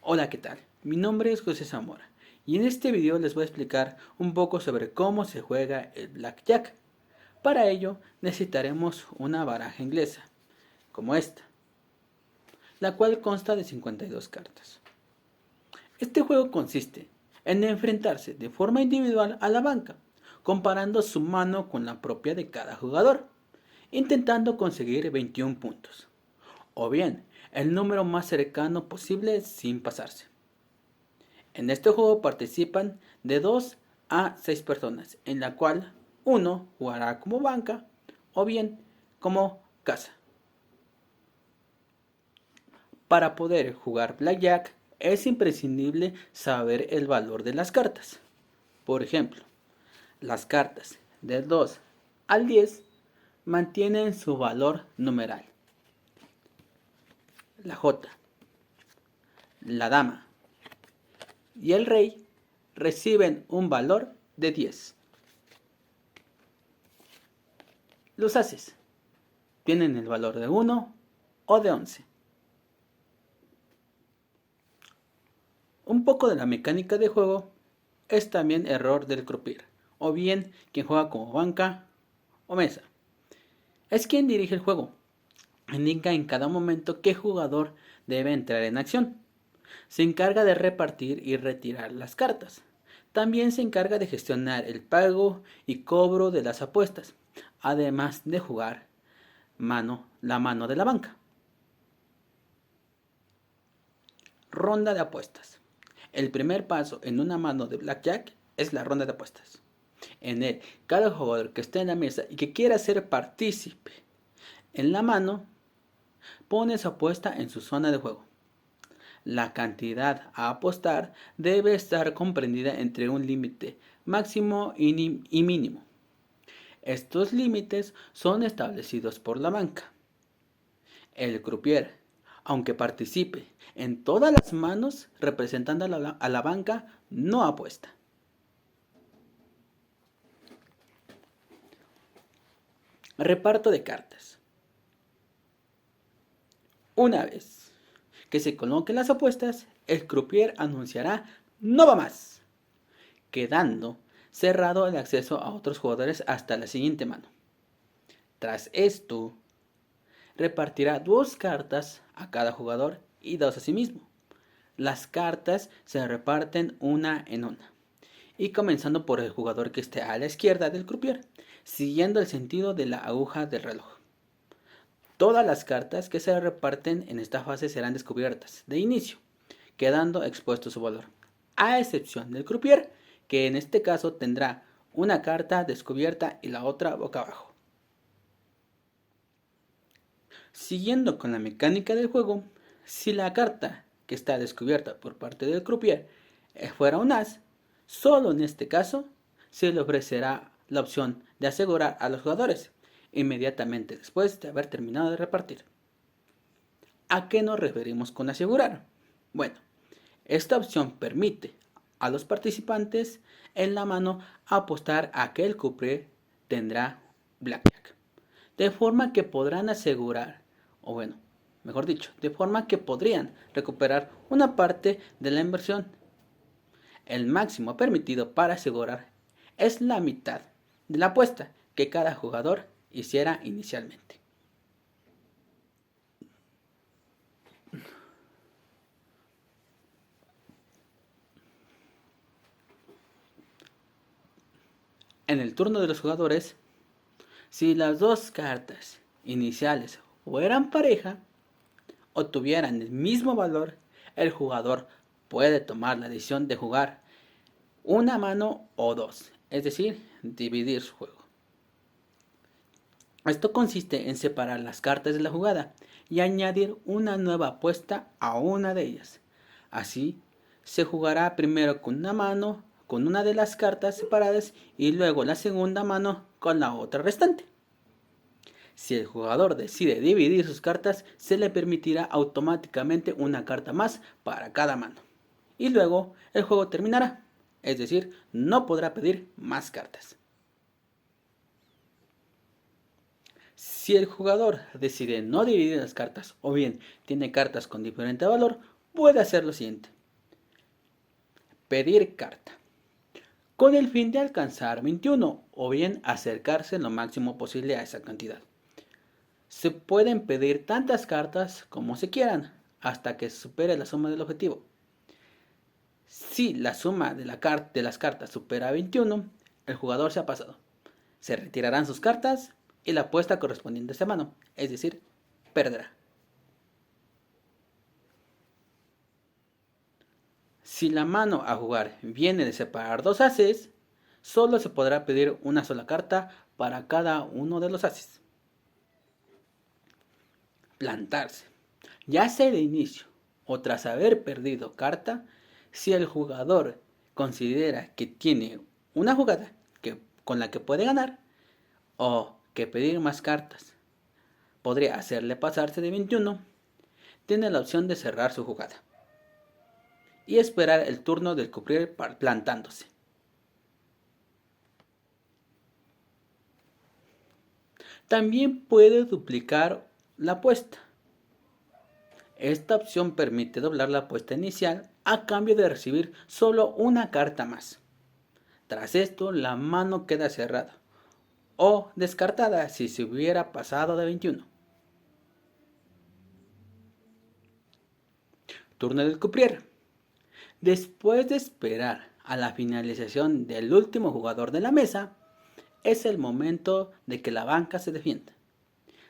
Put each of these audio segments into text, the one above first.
Hola, ¿qué tal? Mi nombre es José Zamora y en este video les voy a explicar un poco sobre cómo se juega el Blackjack. Para ello necesitaremos una baraja inglesa, como esta, la cual consta de 52 cartas. Este juego consiste en enfrentarse de forma individual a la banca, comparando su mano con la propia de cada jugador, intentando conseguir 21 puntos, o bien el número más cercano posible sin pasarse. En este juego participan de 2 a 6 personas, en la cual uno jugará como banca o bien como casa. Para poder jugar Blackjack es imprescindible saber el valor de las cartas. Por ejemplo, las cartas del 2 al 10 mantienen su valor numeral. La J, la dama y el rey reciben un valor de 10. Los ases tienen el valor de 1 o de 11. Un poco de la mecánica de juego es también error del croupier, o bien quien juega como banca o mesa. Es quien dirige el juego. Indica en cada momento qué jugador debe entrar en acción. Se encarga de repartir y retirar las cartas. También se encarga de gestionar el pago y cobro de las apuestas, además de jugar la mano de la banca. Ronda de apuestas. El primer paso en una mano de Blackjack es la ronda de apuestas. En él, cada jugador que esté en la mesa y que quiera ser partícipe en la mano, pone su apuesta en su zona de juego. La cantidad a apostar debe estar comprendida entre un límite máximo y mínimo. Estos límites son establecidos por la banca. El croupier, aunque participe en todas las manos representando a la banca, no apuesta. Reparto de cartas. Una vez que se coloquen las apuestas, el croupier anunciará "no va más", quedando cerrado el acceso a otros jugadores hasta la siguiente mano. Tras esto, repartirá 2 cartas a cada jugador y 2 a sí mismo. Las cartas se reparten una en una, y comenzando por el jugador que esté a la izquierda del croupier, siguiendo el sentido de la aguja del reloj. Todas las cartas que se reparten en esta fase serán descubiertas de inicio, quedando expuesto su valor, a excepción del croupier, que en este caso tendrá una carta descubierta y la otra boca abajo. Siguiendo con la mecánica del juego, si la carta que está descubierta por parte del croupier fuera un as, solo en este caso se le ofrecerá la opción de asegurar a los jugadores inmediatamente después de haber terminado de repartir. ¿A qué nos referimos con asegurar? Bueno, esta opción permite a los participantes en la mano apostar a que el croupier tendrá blackjack, de forma que podrán asegurar, o bueno, mejor dicho, de forma que podrían recuperar una parte de la inversión. El máximo permitido para asegurar es la mitad de la apuesta que cada jugador hiciera inicialmente. En el turno de los jugadores, si las 2 cartas iniciales fueran pareja o tuvieran el mismo valor, el jugador puede tomar la decisión de jugar una mano o 2, es decir, dividir su juego. Esto consiste en separar las cartas de la jugada y añadir una nueva apuesta a una de ellas. Así, se jugará primero con una mano con una de las cartas separadas y luego la segunda mano con la otra restante. Si el jugador decide dividir sus cartas, se le permitirá automáticamente una carta más para cada mano. Y luego el juego terminará, es decir, no podrá pedir más cartas. Si el jugador decide no dividir las cartas o bien tiene cartas con diferente valor, puede hacer lo siguiente. Pedir carta. Con el fin de alcanzar 21 o bien acercarse lo máximo posible a esa cantidad. Se pueden pedir tantas cartas como se quieran hasta que se supere la suma del objetivo. Si la suma de las cartas supera 21, el jugador se ha pasado. Se retirarán sus cartas y la apuesta correspondiente a esa mano, es decir, perderá. Si la mano a jugar viene de separar dos ases, solo se podrá pedir una sola carta para cada uno de los ases. Plantarse. Ya sea de inicio o tras haber perdido carta, si el jugador considera que tiene una jugada con la que puede ganar o que pedir más cartas podría hacerle pasarse de 21, tiene la opción de cerrar su jugada y esperar el turno del croupier plantándose. También puede duplicar la apuesta. Esta opción permite doblar la apuesta inicial a cambio de recibir solo una carta más. Tras esto, la mano queda cerrada o descartada si se hubiera pasado de 21. Turno del croupier. Después de esperar a la finalización del último jugador de la mesa, es el momento de que la banca se defienda.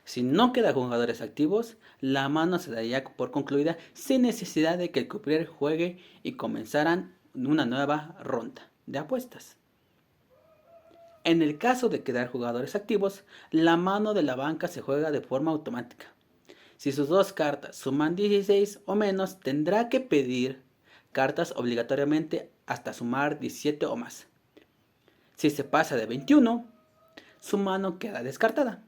Si no quedan jugadores activos, la mano se daría por concluida sin necesidad de que el croupier juegue y comenzaran una nueva ronda de apuestas. En el caso de quedar jugadores activos, la mano de la banca se juega de forma automática. Si sus dos cartas suman 16 o menos, tendrá que pedir cartas obligatoriamente hasta sumar 17 o más. Si se pasa de 21, su mano queda descartada.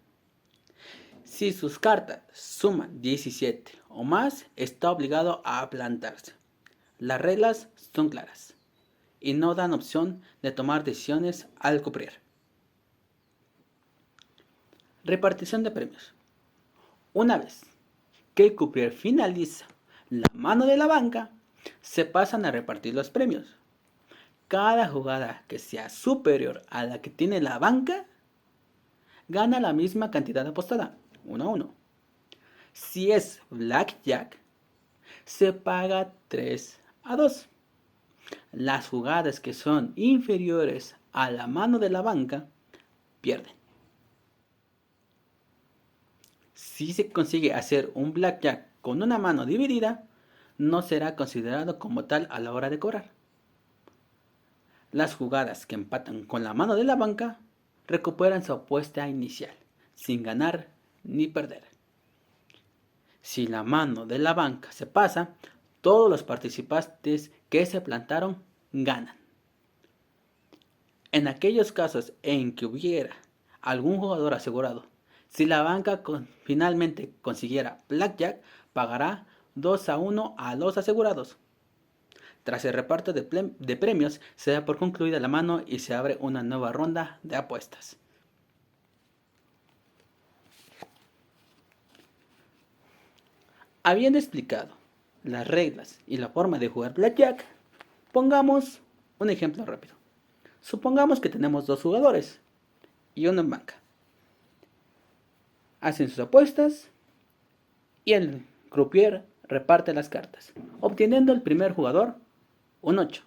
Si sus cartas suman 17 o más, está obligado a plantarse. Las reglas son claras y no dan opción de tomar decisiones al croupier. Repartición de premios. Una vez que el croupier finaliza la mano de la banca, se pasan a repartir los premios. Cada jugada que sea superior a la que tiene la banca gana la misma cantidad apostada, 1-1. Si es blackjack, se paga 3-2. Las jugadas que son inferiores a la mano de la banca pierden. Si se consigue hacer un blackjack con una mano dividida, no será considerado como tal a la hora de cobrar. Las jugadas que empatan con la mano de la banca recuperan su apuesta inicial, sin ganar ni perder. Si la mano de la banca se pasa, todos los participantes que se plantaron ganan. En aquellos casos en que hubiera algún jugador asegurado, si la banca finalmente consiguiera blackjack, pagará 2-1 a los asegurados. Tras el reparto de premios, se da por concluida la mano y se abre una nueva ronda de apuestas. Habiendo explicado las reglas y la forma de jugar blackjack, pongamos un ejemplo rápido. Supongamos que tenemos dos jugadores y uno en banca. Hacen sus apuestas y el croupier reparte las cartas, obteniendo el primer jugador un 8.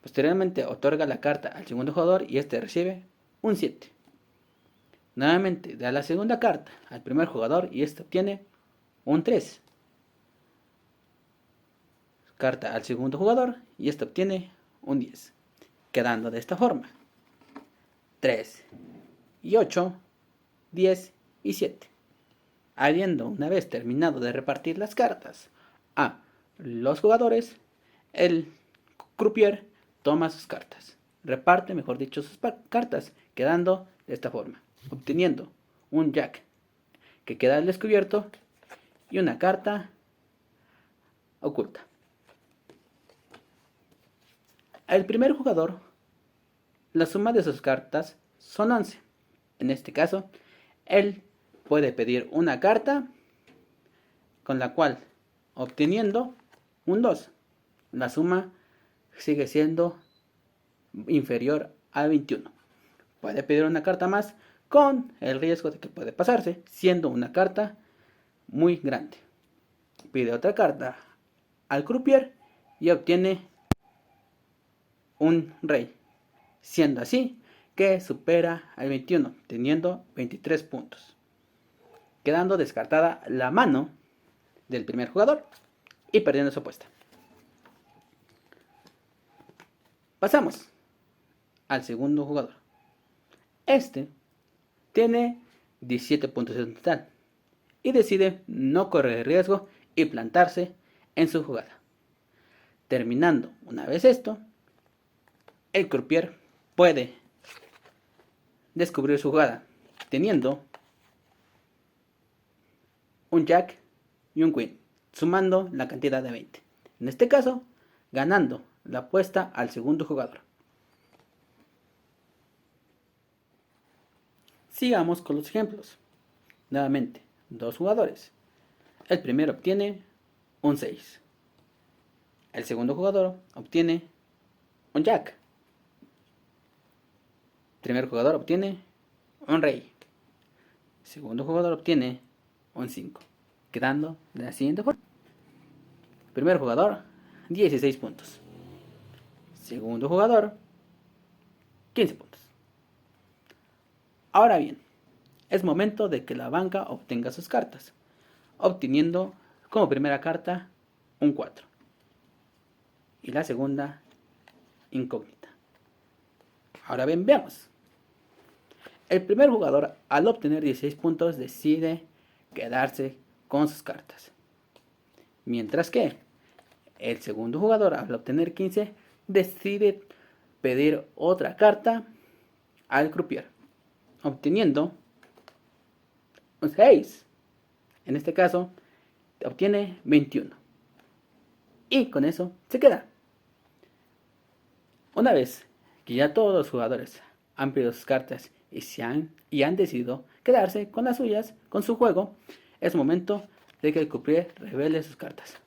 Posteriormente otorga la carta al segundo jugador y este recibe un 7. Nuevamente da la segunda carta al primer jugador y este obtiene un 3. Carta al segundo jugador y este obtiene un 10. Quedando de esta forma: 3 y 8, 10 y 7. Habiendo una vez terminado de repartir las cartas a los jugadores, el croupier toma sus cartas, reparte, mejor dicho, sus cartas, quedando de esta forma, obteniendo un jack que queda al descubierto y una carta oculta. El primer jugador, la suma de sus cartas son 11. En este caso, él puede pedir una carta con la cual, obteniendo un 2, la suma sigue siendo inferior a 21. Puede pedir una carta más con el riesgo de que puede pasarse, siendo una carta muy grande. Pide otra carta al croupier y obtiene un rey, siendo así que supera al 21, teniendo 23 puntos, quedando descartada la mano del primer jugador y perdiendo su apuesta. Pasamos al segundo jugador. Este tiene 17 puntos en total y decide no correr el riesgo y plantarse en su jugada. Terminando una vez esto, el croupier puede descubrir su jugada teniendo un jack y un queen, sumando la cantidad de 20. En este caso, ganando la apuesta al segundo jugador. Sigamos con los ejemplos. Nuevamente, dos jugadores. El primero obtiene un 6. El segundo jugador obtiene un jack. El primer jugador obtiene un rey. El segundo jugador obtiene un 5. Quedando de la siguiente forma. Primer jugador, 16 puntos. Segundo jugador, 15 puntos. Ahora bien, es momento de que la banca obtenga sus cartas, obteniendo como primera carta un 4 y la segunda incógnita. Ahora bien, veamos. El primer jugador, al obtener 16 puntos, decide quedarse con sus cartas, mientras que el segundo jugador, al obtener 15, decide pedir otra carta al croupier, obteniendo un 6. En este caso, obtiene 21. Y con eso se queda. Una vez que ya todos los jugadores han pedido sus cartas y han decidido quedarse con las suyas, con su juego, es momento de que el croupier revele sus cartas.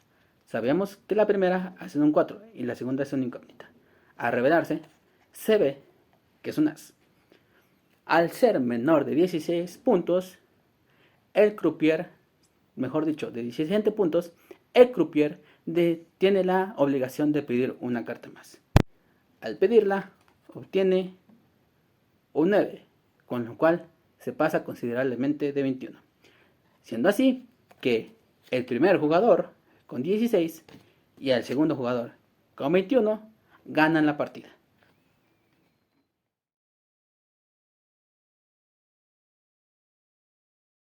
Sabemos que la primera hace un 4 y la segunda es una incógnita. Al revelarse, se ve que es un as. Al ser menor de 16 puntos, el croupier, mejor dicho, de 17 puntos, el croupier tiene la obligación de pedir una carta más. Al pedirla, obtiene un 9, con lo cual se pasa considerablemente de 21. Siendo así que el primer jugador con 16 y el segundo jugador con 21 ganan la partida.